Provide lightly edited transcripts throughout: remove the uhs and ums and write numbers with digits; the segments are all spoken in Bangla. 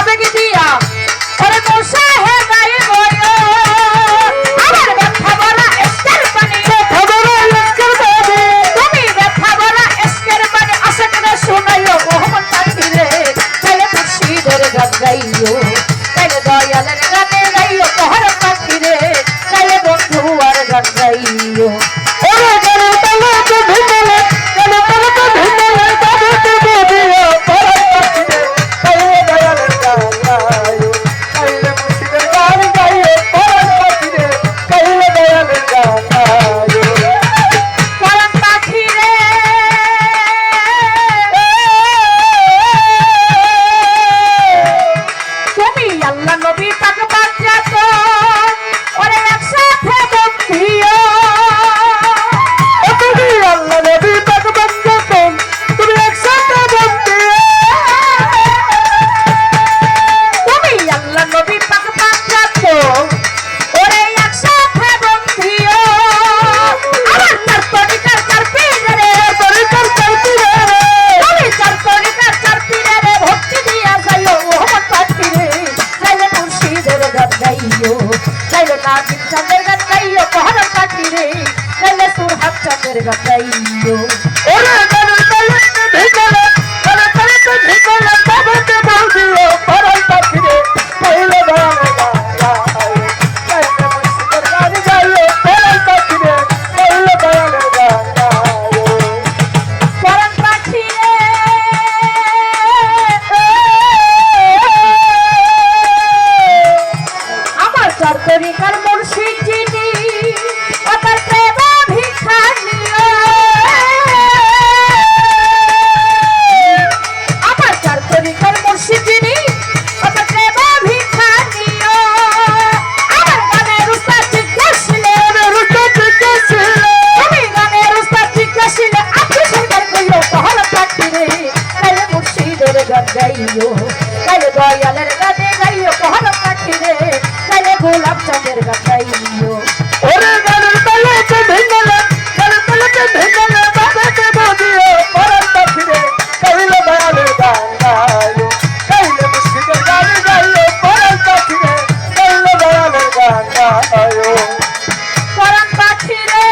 আবেগ দিয়া ওরে মশা হে গাই বয় আমার ব্যথা বলা এসকের পানি তুমি ব্যথা বলা এসকের পানি আশা করে শোনাইও মোহাম্মদ পাখিরে তাইলে মুর্শিদের গান গাইও তাইলে দয়ালের গানে গাইও মোহাম্মদ পাখিরে তাইলে বন্ধু আর গান গাইও ওরে গানে তালে তো ভিতরে গানে তালে তো ভিতরে বাবু তো দিও পরার পাখিরে তাইলে দয়ালের গান গাইও তাইলে মুর্শিদের গান গাইও পরার পাখিরে তাইলে দয়ালের গান গাইও পরার পাখিরে তুমি আল্লাহ নবী পাক বাঁচাত ওরে একসাথে বন্ধিও তুমি আল্লাহ নবী পাক বাঁচাত তুমি একসাথে বন্ধিও তুমি আল্লাহ নবী পাক বাঁচাত ওরে একসাথে বন্ধিও আমার চার তরিকার চার পীরে তরিকার চার পীরে তুমি চার তরিকার চার পীরে ভক্তি দিয়া যাইও মোহাম্মদ পাখিরে তাইলে মুর্শিদের গান গাইও তাইলে নাজিম চাঁদের গান গাইও মোহাম্মদ পাখিরে তাইলে সুরহাত চাঁদের গান গাইও ওরে গানের তালে ভিতরে গানে তালে তো ভিতরে বাবাতে বলদিও পরার পাখিরে তাইলে গানে গাইও তাইলে মুর্শিদের গান গাইও পরার পাখিরে তাইলে গানের গান গাইও পরার পাখিরে আমার চার তরিকার মুর্শিদ যিনি তার প্রেম ভিক্ষা নিও আমার চার তরিকার মুর্শিদ যিনি তার প্রেম ভিক্ষা নিও আমার গানের উস্তাদ জিজ্ঞাসিলে তুমি গানের উস্তাদ জিজ্ঞাসিলে আপনি সরকার কইও পহল পাখিরে তাইলে মুর্শিদের গান গাইও তাইলে দয়ালের গানে গাইও পহল পাখিরে তাইলে গোলাপ চাঁদের গান গাইও ওরে গানের তালে তো ভিঙ্গলে গানের তালে তো ভিঙ্গলে বাবাতে বদিও পরার পাখিরে তাইলে দয়ালের গান গাইও তাইলে মুর্শিদের গান গাইও পরার পাখিরে তাইলে দয়ালের গান গাইও পরার পাখিরে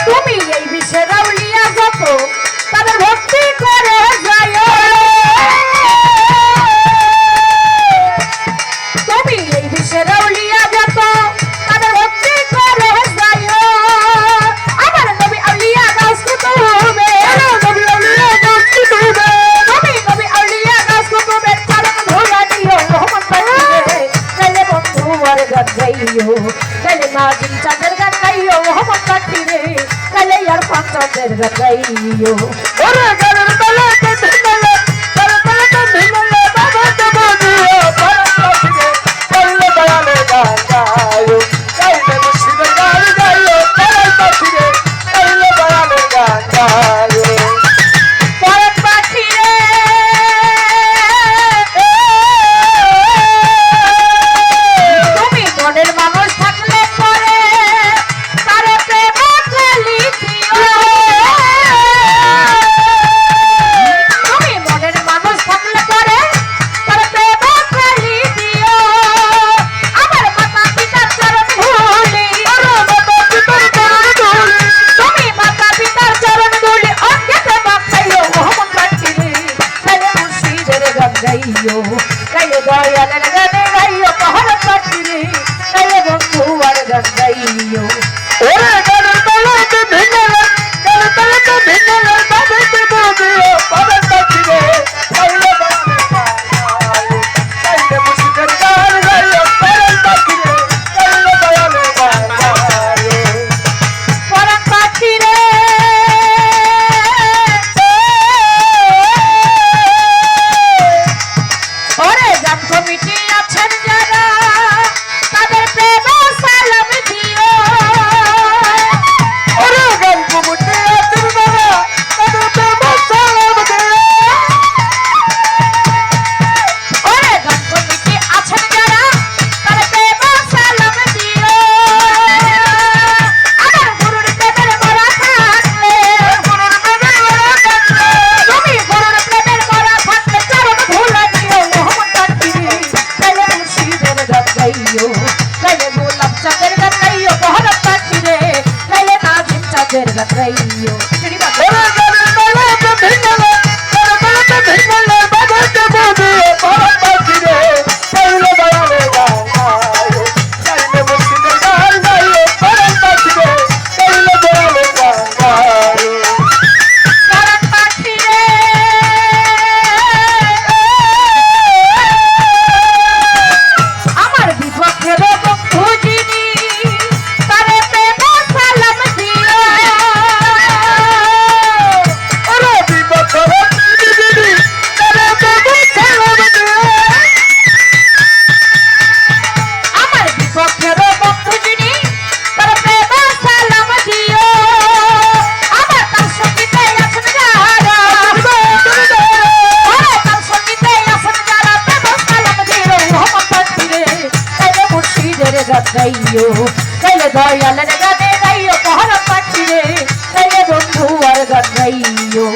তুমি এই বিশ্বের আউলিয়া যত তাদের ভক্তি করে যাইও তুমি এই বিশ্বের আউলিয়া যত তাদের ভক্তি করে যাইও আমার নবী আউলিয়া গাছ কুতুবে নবী আউলিয়া গাছ কুতুবে তুমি নবী আউলিয়া গাছ কুতুবে চরণ ধোয়া দিও মোহাম্মদ পাখিরে তাইলে বন্ধু আর গান গাইও তাইলে নাজিম চাঁদের গান গাইও মোহাম্মদ পাখিরে তাইলে আর পাঁচদের গান গাইও ওরে গানের তালে তো ভিঙ্গলে গানের তালে তো ভিঙ্গলে বাবাতে বদিও পরার পাখিরে তাইলে দয়ালের গান গাইও তাইলে মুর্শিদের গান গাইও পরার পাখিরে তাইলে দয়ালের গান গাইও পরার পাখিরে তুমি মনের মানুষ থাকলে পরে তারে প্রেম লিখিও গাইও তাইলে দয়ালের গানে গাইও পহরা পাখি রে তাইলে বন্ধু আর গান গাইও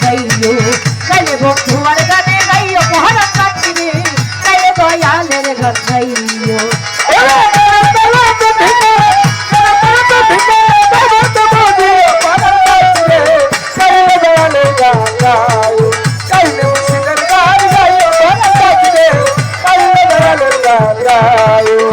গাইও তাইলে বন্ধু আর গানে গাইও পহরা পাখি রে তাইলে দয়ালের গান গাইও গাইও